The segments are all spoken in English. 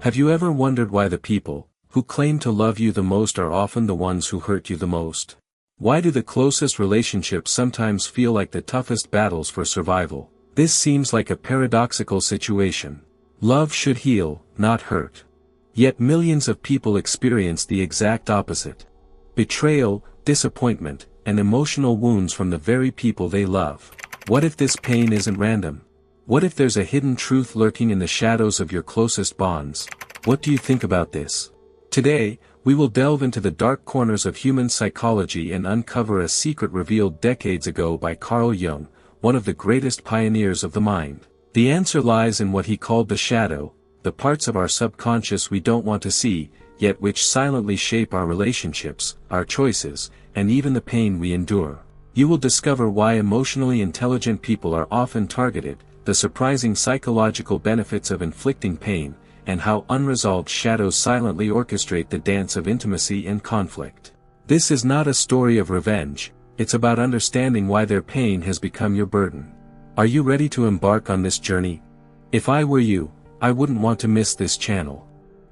Have you ever wondered why the people who claim to love you the most are often the ones who hurt you the most? Why do the closest relationships sometimes feel like the toughest battles for survival? This seems like a paradoxical situation. Love should heal, not hurt. Yet millions of people experience the exact opposite. Betrayal, disappointment, and emotional wounds from the very people they love. What if this pain isn't random? What if there's a hidden truth lurking in the shadows of your closest bonds? What do you think about this? Today, we will delve into the dark corners of human psychology and uncover a secret revealed decades ago by Carl Jung, one of the greatest pioneers of the mind. The answer lies in what he called the shadow, the parts of our subconscious we don't want to see, yet which silently shape our relationships, our choices, and even the pain we endure. You will discover why emotionally intelligent people are often targeted, the surprising psychological benefits of inflicting pain, and how unresolved shadows silently orchestrate the dance of intimacy and conflict. This is not a story of revenge, it's about understanding why their pain has become your burden. Are you ready to embark on this journey? If I were you, I wouldn't want to miss this channel.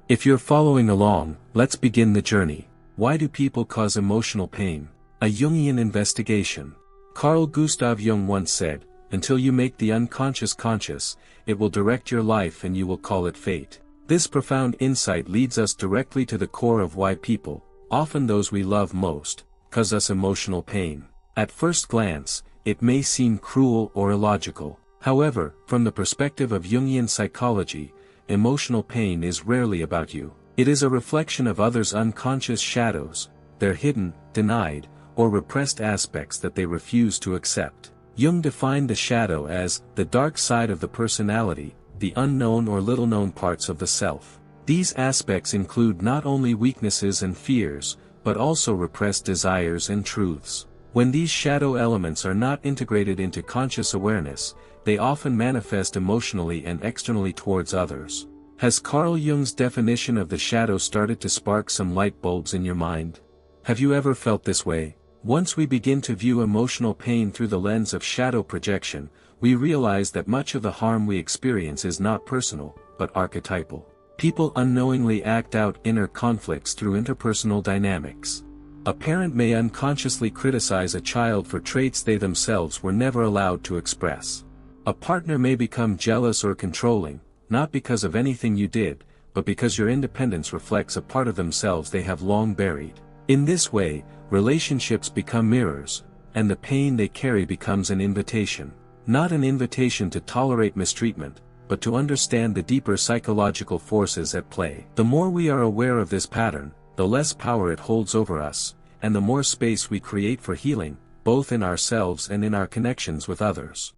If you're following along, let's begin the journey. Why do people cause emotional pain? A Jungian investigation. Carl Gustav Jung once said, "Until you make the unconscious conscious, it will direct your life and you will call it fate." This profound insight leads us directly to the core of why people, often those we love most, cause us emotional pain. At first glance, it may seem cruel or illogical. However, from the perspective of Jungian psychology, emotional pain is rarely about you. It is a reflection of others' unconscious shadows, their hidden, denied, or repressed aspects that they refuse to accept. Jung defined the shadow as the dark side of the personality, the unknown or little-known parts of the self. These aspects include not only weaknesses and fears, but also repressed desires and truths. When these shadow elements are not integrated into conscious awareness, they often manifest emotionally and externally towards others. Has Carl Jung's definition of the shadow started to spark some light bulbs in your mind? Have you ever felt this way? Once we begin to view emotional pain through the lens of shadow projection, we realize that much of the harm we experience is not personal, but archetypal. People unknowingly act out inner conflicts through interpersonal dynamics. A parent may unconsciously criticize a child for traits they themselves were never allowed to express. A partner may become jealous or controlling, not because of anything you did, but because your independence reflects a part of themselves they have long buried. In this way, relationships become mirrors, and the pain they carry becomes an invitation. Not an invitation to tolerate mistreatment, but to understand the deeper psychological forces at play. The more we are aware of this pattern, the less power it holds over us, and the more space we create for healing, both in ourselves and in our connections with others.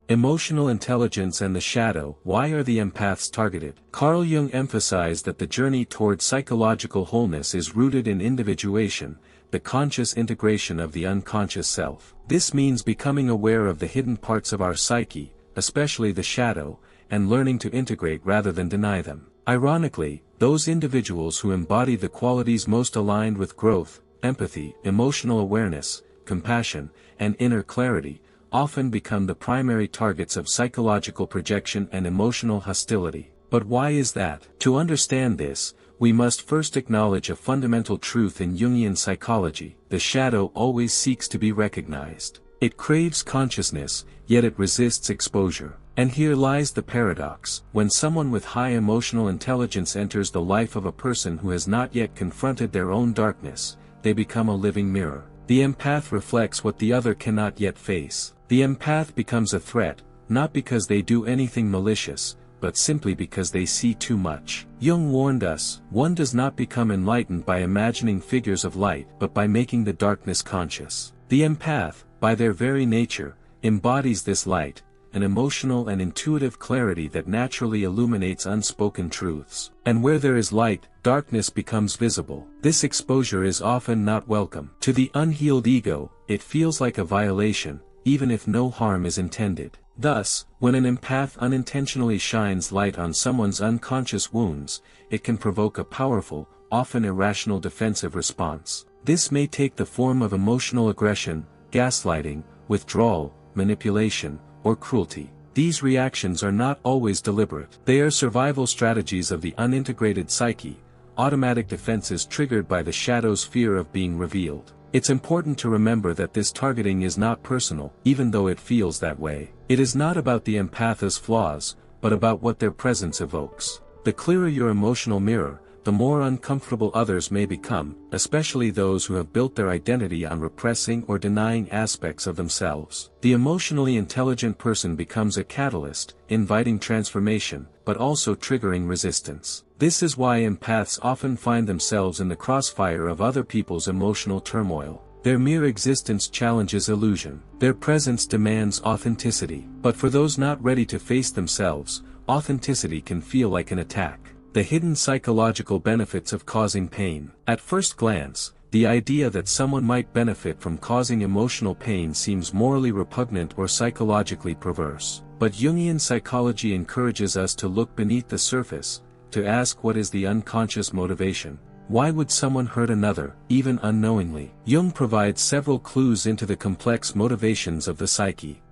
Emotional intelligence and the shadow. Why are the empaths targeted? Carl Jung emphasized that the journey towards psychological wholeness is rooted in individuation, the conscious integration of the unconscious self. This means becoming aware of the hidden parts of our psyche, especially the shadow, and learning to integrate rather than deny them. Ironically, those individuals who embody the qualities most aligned with growth, empathy, emotional awareness, compassion, and inner clarity, often become the primary targets of psychological projection and emotional hostility. But why is that? To understand this, we must first acknowledge a fundamental truth in Jungian psychology: the shadow always seeks to be recognized. It craves consciousness, yet it resists exposure. And here lies the paradox: when someone with high emotional intelligence enters the life of a person who has not yet confronted their own darkness, they become a living mirror. The empath reflects what the other cannot yet face. The empath becomes a threat, not because they do anything malicious, but simply because they see too much. Jung warned us, one does not become enlightened by imagining figures of light, but by making the darkness conscious. The empath, by their very nature, embodies this light, an emotional and intuitive clarity that naturally illuminates unspoken truths. And where there is light, darkness becomes visible. This exposure is often not welcome. To the unhealed ego, it feels like a violation, even if no harm is intended. Thus, when an empath unintentionally shines light on someone's unconscious wounds, it can provoke a powerful, often irrational defensive response. This may take the form of emotional aggression, gaslighting, withdrawal, manipulation, or cruelty. These reactions are not always deliberate. They are survival strategies of the unintegrated psyche, automatic defenses triggered by the shadow's fear of being revealed. It's important to remember that this targeting is not personal, even though it feels that way. It is not about the empath's flaws, but about what their presence evokes. The clearer your emotional mirror, the more uncomfortable others may become, especially those who have built their identity on repressing or denying aspects of themselves. The emotionally intelligent person becomes a catalyst, inviting transformation, but also triggering resistance. This is why empaths often find themselves in the crossfire of other people's emotional turmoil. Their mere existence challenges illusion. Their presence demands authenticity. But for those not ready to face themselves, authenticity can feel like an attack. The hidden psychological benefits of causing pain. At first glance, the idea that someone might benefit from causing emotional pain seems morally repugnant or psychologically perverse. But Jungian psychology encourages us to look beneath the surface, to ask what is the unconscious motivation. Why would someone hurt another, even unknowingly? Jung provides several clues into the complex motivations of the psyche.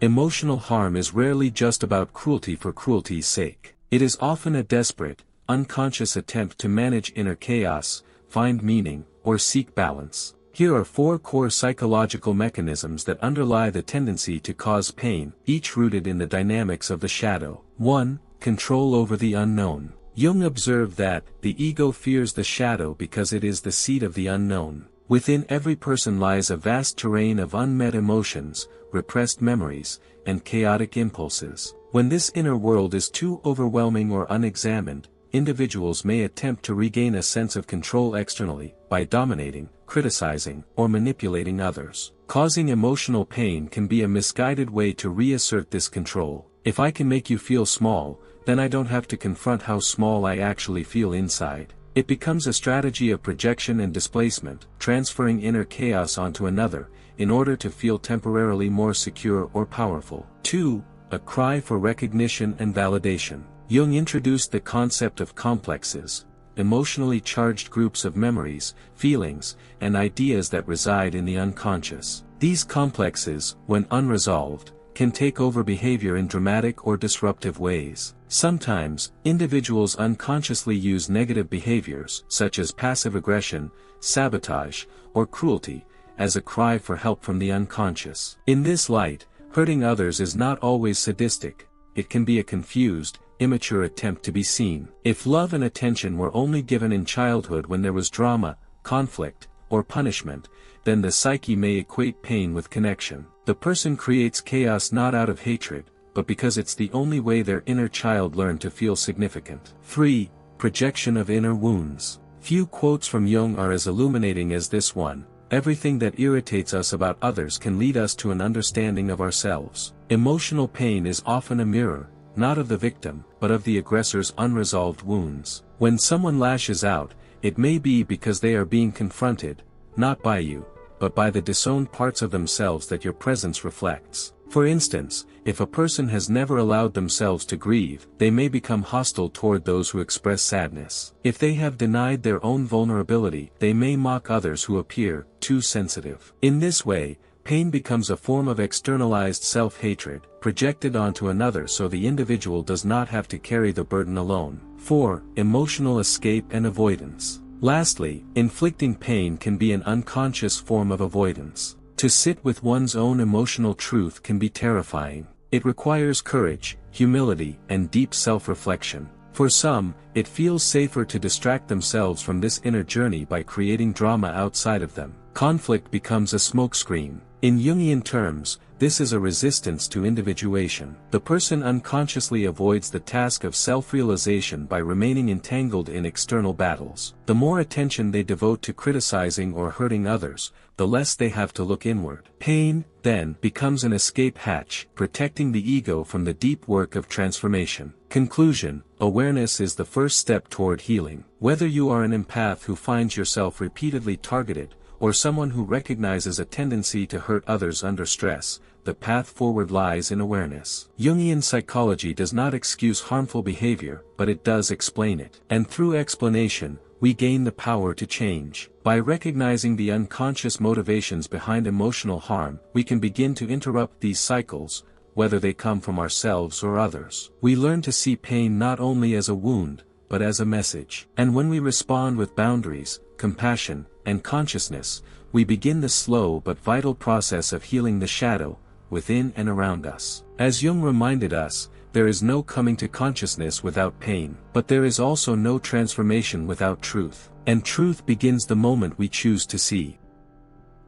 Emotional harm is rarely just about cruelty for cruelty's sake. It is often a desperate, unconscious attempt to manage inner chaos, find meaning, or seek balance. Here are 4 core psychological mechanisms that underlie the tendency to cause pain, each rooted in the dynamics of the shadow. 1. Control over the unknown. Jung observed that, the ego fears the shadow because it is the seat of the unknown. Within every person lies a vast terrain of unmet emotions, repressed memories, and chaotic impulses. When this inner world is too overwhelming or unexamined, individuals may attempt to regain a sense of control externally, by dominating, criticizing, or manipulating others. Causing emotional pain can be a misguided way to reassert this control. If I can make you feel small, then I don't have to confront how small I actually feel inside. It becomes a strategy of projection and displacement, transferring inner chaos onto another, in order to feel temporarily more secure or powerful. 2. A cry for recognition and validation. Jung introduced the concept of complexes, emotionally charged groups of memories, feelings, and ideas that reside in the unconscious. These complexes, when unresolved, can take over behavior in dramatic or disruptive ways. Sometimes, individuals unconsciously use negative behaviors, such as passive aggression, sabotage, or cruelty, as a cry for help from the unconscious. In this light, hurting others is not always sadistic. It can be a confused, immature attempt to be seen. If love and attention were only given in childhood when there was drama, conflict, or punishment, then the psyche may equate pain with connection. The person creates chaos not out of hatred, but because it's the only way their inner child learned to feel significant. 3. Projection of inner wounds. Few quotes from Jung are as illuminating as this one. Everything that irritates us about others can lead us to an understanding of ourselves. Emotional pain is often a mirror, not of the victim, but of the aggressor's unresolved wounds. When someone lashes out, it may be because they are being confronted, not by you, but by the disowned parts of themselves that your presence reflects. For instance, if a person has never allowed themselves to grieve, they may become hostile toward those who express sadness. If they have denied their own vulnerability, they may mock others who appear too sensitive. In this way, pain becomes a form of externalized self-hatred, projected onto another so the individual does not have to carry the burden alone. 4. Emotional escape and avoidance. Lastly, inflicting pain can be an unconscious form of avoidance. To sit with one's own emotional truth can be terrifying. It requires courage, humility, and deep self-reflection. For some, it feels safer to distract themselves from this inner journey by creating drama outside of them. Conflict becomes a smokescreen. In Jungian terms, this is a resistance to individuation. The person unconsciously avoids the task of self-realization by remaining entangled in external battles. The more attention they devote to criticizing or hurting others, the less they have to look inward. Pain, then, becomes an escape hatch, protecting the ego from the deep work of transformation. Conclusion: awareness is the first step toward healing. Whether you are an empath who finds yourself repeatedly targeted, or someone who recognizes a tendency to hurt others under stress, the path forward lies in awareness. Jungian psychology does not excuse harmful behavior, but it does explain it. And through explanation, we gain the power to change. By recognizing the unconscious motivations behind emotional harm, we can begin to interrupt these cycles, whether they come from ourselves or others. We learn to see pain not only as a wound, but as a message. And when we respond with boundaries, compassion, and consciousness, we begin the slow but vital process of healing the shadow, within and around us. As Jung reminded us, there is no coming to consciousness without pain, but there is also no transformation without truth. And truth begins the moment we choose to see.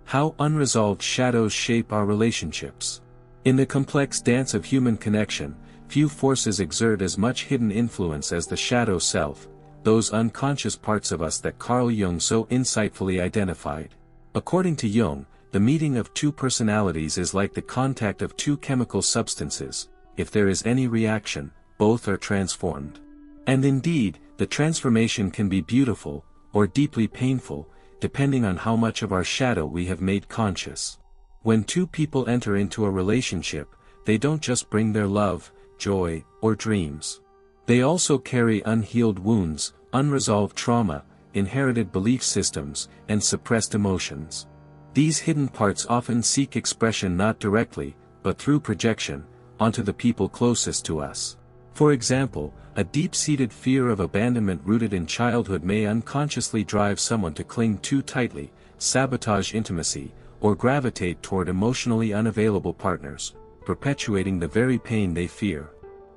How unresolved shadows shape our relationships. In the complex dance of human connection, few forces exert as much hidden influence as the shadow self, those unconscious parts of us that Carl Jung so insightfully identified. According to Jung, the meeting of two personalities is like the contact of two chemical substances. If there is any reaction, both are transformed. And indeed, the transformation can be beautiful, or deeply painful, depending on how much of our shadow we have made conscious. When two people enter into a relationship, they don't just bring their love, joy, or dreams. They also carry unhealed wounds, unresolved trauma, inherited belief systems, and suppressed emotions. These hidden parts often seek expression not directly, but through projection, onto the people closest to us. For example, a deep-seated fear of abandonment rooted in childhood may unconsciously drive someone to cling too tightly, sabotage intimacy, or gravitate toward emotionally unavailable partners, perpetuating the very pain they fear.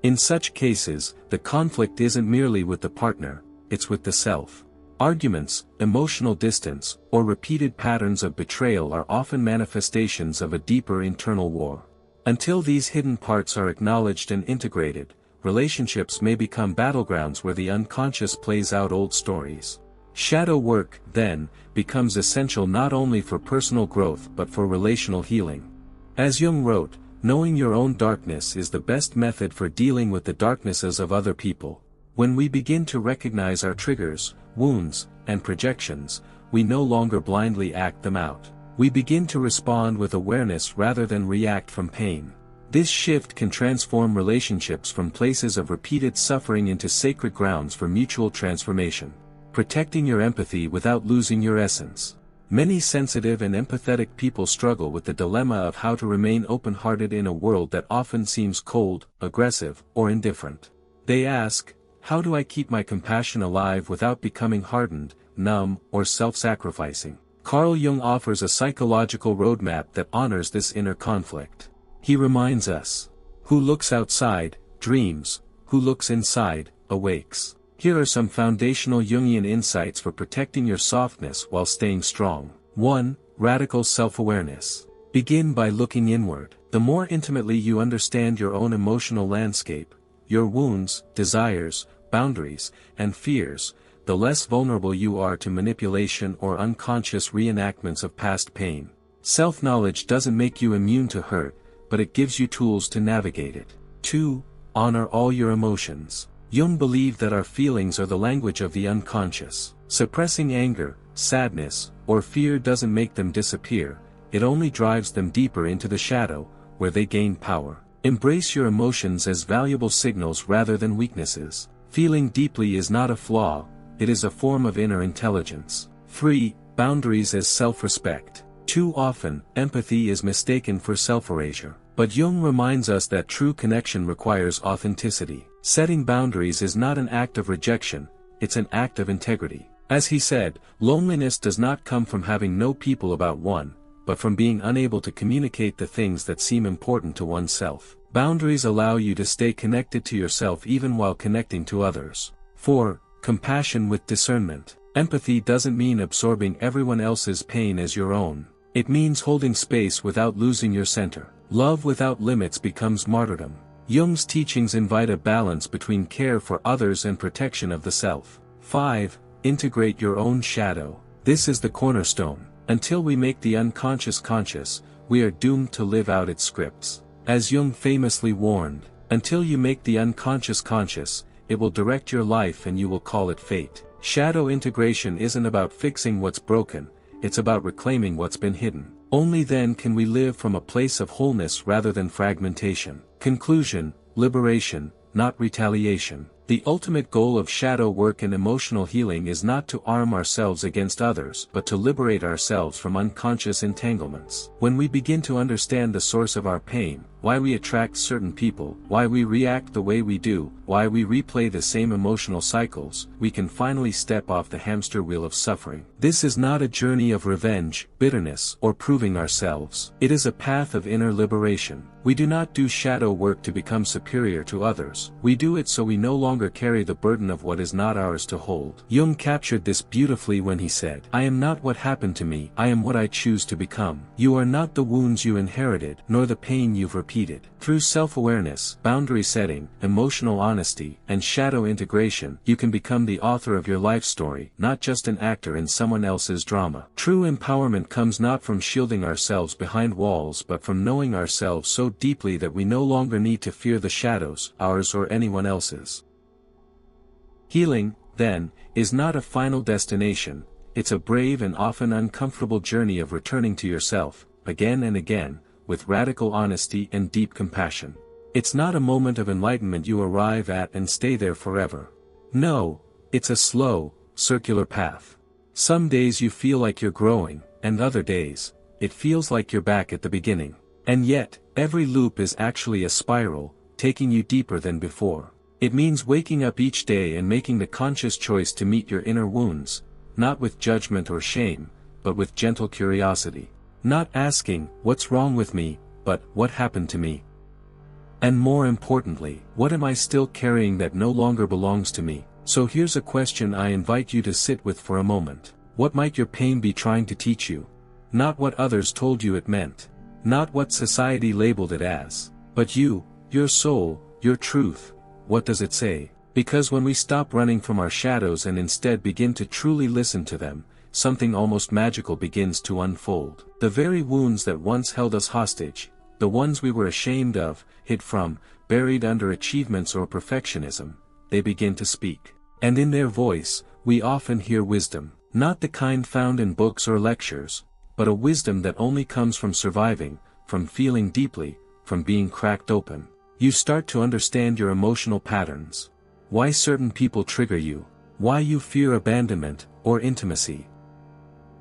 In such cases, the conflict isn't merely with the partner, it's with the self. Arguments, emotional distance, or repeated patterns of betrayal are often manifestations of a deeper internal war. Until these hidden parts are acknowledged and integrated, relationships may become battlegrounds where the unconscious plays out old stories. Shadow work, then, becomes essential not only for personal growth but for relational healing. As Jung wrote, knowing your own darkness is the best method for dealing with the darknesses of other people. When we begin to recognize our triggers, wounds, and projections, we no longer blindly act them out. We begin to respond with awareness rather than react from pain. This shift can transform relationships from places of repeated suffering into sacred grounds for mutual transformation. Protecting your empathy without losing your essence. Many sensitive and empathetic people struggle with the dilemma of how to remain open-hearted in a world that often seems cold, aggressive, or indifferent. They ask, how do I keep my compassion alive without becoming hardened, numb, or self-sacrificing? Carl Jung offers a psychological roadmap that honors this inner conflict. He reminds us, who looks outside, dreams, who looks inside, awakes. Here are some foundational Jungian insights for protecting your softness while staying strong. 1. Radical self-awareness. Begin by looking inward. The more intimately you understand your own emotional landscape, your wounds, desires, boundaries, and fears, the less vulnerable you are to manipulation or unconscious reenactments of past pain. Self-knowledge doesn't make you immune to hurt, but it gives you tools to navigate it. 2. Honor all your emotions. Jung believed that our feelings are the language of the unconscious. Suppressing anger, sadness, or fear doesn't make them disappear, it only drives them deeper into the shadow, where they gain power. Embrace your emotions as valuable signals rather than weaknesses. Feeling deeply is not a flaw, it is a form of inner intelligence. 3. Boundaries as self-respect. Too often, empathy is mistaken for self-erasure. But Jung reminds us that true connection requires authenticity. Setting boundaries is not an act of rejection, it's an act of integrity. As he said, loneliness does not come from having no people about one, but from being unable to communicate the things that seem important to oneself. Boundaries allow you to stay connected to yourself even while connecting to others. 4. Compassion with discernment. Empathy doesn't mean absorbing everyone else's pain as your own. It means holding space without losing your center. Love without limits becomes martyrdom. Jung's teachings invite a balance between care for others and protection of the self. 5. Integrate your own shadow. This is the cornerstone. Until we make the unconscious conscious, we are doomed to live out its scripts. As Jung famously warned, until you make the unconscious conscious, it will direct your life and you will call it fate. Shadow integration isn't about fixing what's broken, it's about reclaiming what's been hidden. Only then can we live from a place of wholeness rather than fragmentation. Conclusion: liberation, not retaliation. The ultimate goal of shadow work and emotional healing is not to arm ourselves against others but to liberate ourselves from unconscious entanglements. When we begin to understand the source of our pain, why we attract certain people, why we react the way we do, why we replay the same emotional cycles, we can finally step off the hamster wheel of suffering. This is not a journey of revenge, bitterness, or proving ourselves. It is a path of inner liberation. We do not do shadow work to become superior to others. We do it so we no longer carry the burden of what is not ours to hold. Jung captured this beautifully when he said, "I am not what happened to me, I am what I choose to become." You are not the wounds you inherited, nor the pain you've repeated. Through self-awareness, boundary setting, emotional honesty, and shadow integration, you can become the author of your life story, not just an actor in someone else's drama. True empowerment comes not from shielding ourselves behind walls but from knowing ourselves so deeply that we no longer need to fear the shadows, ours or anyone else's. Healing, then, is not a final destination, it's a brave and often uncomfortable journey of returning to yourself, again and again, with radical honesty and deep compassion. It's not a moment of enlightenment you arrive at and stay there forever. No, it's a slow, circular path. Some days you feel like you're growing, and other days, it feels like you're back at the beginning. And yet, every loop is actually a spiral, taking you deeper than before. It means waking up each day and making the conscious choice to meet your inner wounds, not with judgment or shame, but with gentle curiosity. Not asking, "What's wrong with me?" but, "What happened to me?" And more importantly, what am I still carrying that no longer belongs to me? So here's a question I invite you to sit with for a moment. What might your pain be trying to teach you? Not what others told you it meant. Not what society labeled it as. But you, your soul, your truth. What does it say? Because when we stop running from our shadows and instead begin to truly listen to them, something almost magical begins to unfold. The very wounds that once held us hostage, the ones we were ashamed of, hid from, buried under achievements or perfectionism, they begin to speak. And in their voice, we often hear wisdom, not the kind found in books or lectures, but a wisdom that only comes from surviving, from feeling deeply, from being cracked open. You start to understand your emotional patterns. Why certain people trigger you. Why you fear abandonment, or intimacy.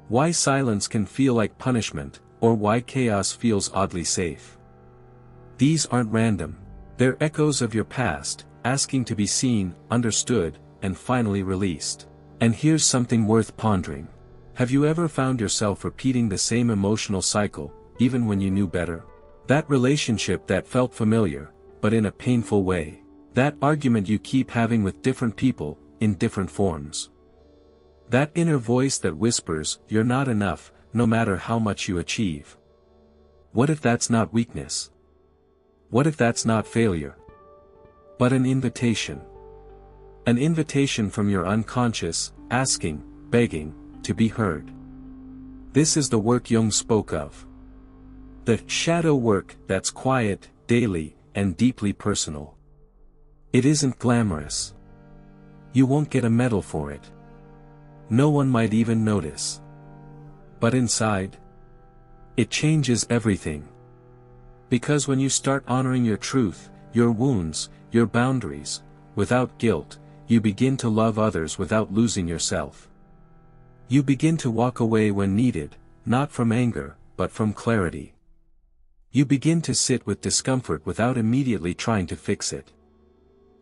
Why silence can feel like punishment, or why chaos feels oddly safe. These aren't random. They're echoes of your past, asking to be seen, understood, and finally released. And here's something worth pondering. Have you ever found yourself repeating the same emotional cycle, even when you knew better? That relationship that felt familiar, but in a painful way. That argument you keep having with different people, in different forms. That inner voice that whispers, "You're not enough, no matter how much you achieve." What if that's not weakness? What if that's not failure? But an invitation. An invitation from your unconscious, asking, begging, to be heard. This is the work Jung spoke of. The shadow work that's quiet, daily, and deeply personal. It isn't glamorous. You won't get a medal for it. No one might even notice. But inside, it changes everything. Because when you start honoring your truth, your wounds, your boundaries, without guilt, you begin to love others without losing yourself. You begin to walk away when needed, not from anger, but from clarity. You begin to sit with discomfort without immediately trying to fix it.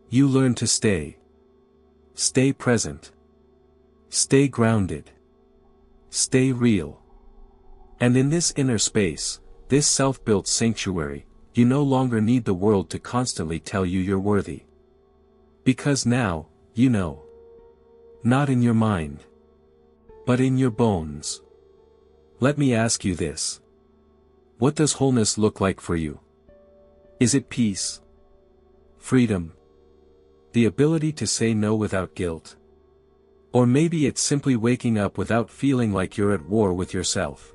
You learn to stay. Stay present. Stay grounded. Stay real. And in this inner space, this self-built sanctuary, you no longer need the world to constantly tell you you're worthy. Because now, you know. Not in your mind. But in your bones. Let me ask you this. What does wholeness look like for you? Is it peace? Freedom? The ability to say no without guilt? Or maybe it's simply waking up without feeling like you're at war with yourself.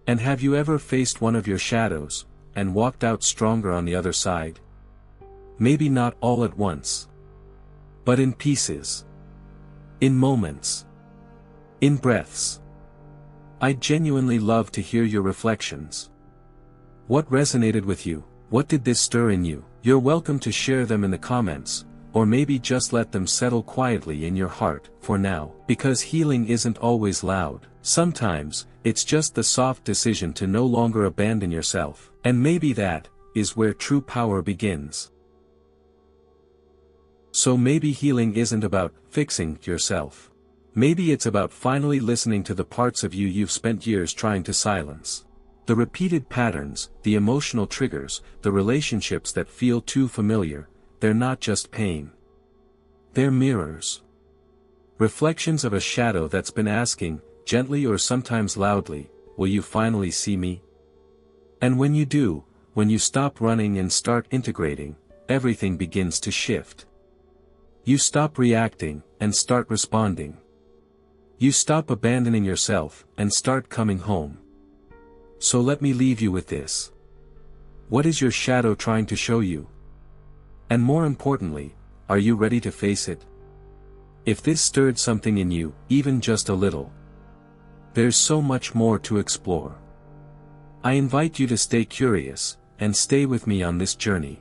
And have you ever faced one of your shadows, and walked out stronger on the other side? Maybe not all at once. But in pieces. In moments. In breaths. I'd genuinely love to hear your reflections. What resonated with you? What did this stir in you? You're welcome to share them in the comments, or maybe just let them settle quietly in your heart, for now. Because healing isn't always loud. Sometimes, it's just the soft decision to no longer abandon yourself. And maybe that is where true power begins. So maybe healing isn't about fixing yourself. Maybe it's about finally listening to the parts of you you've spent years trying to silence. The repeated patterns, the emotional triggers, the relationships that feel too familiar, they're not just pain. They're mirrors. Reflections of a shadow that's been asking, gently or sometimes loudly, will you finally see me? And when you do, when you stop running and start integrating, everything begins to shift. You stop reacting, and start responding. You stop abandoning yourself, and start coming home. So let me leave you with this. What is your shadow trying to show you? And more importantly, are you ready to face it? If this stirred something in you, even just a little, there's so much more to explore. I invite you to stay curious, and stay with me on this journey.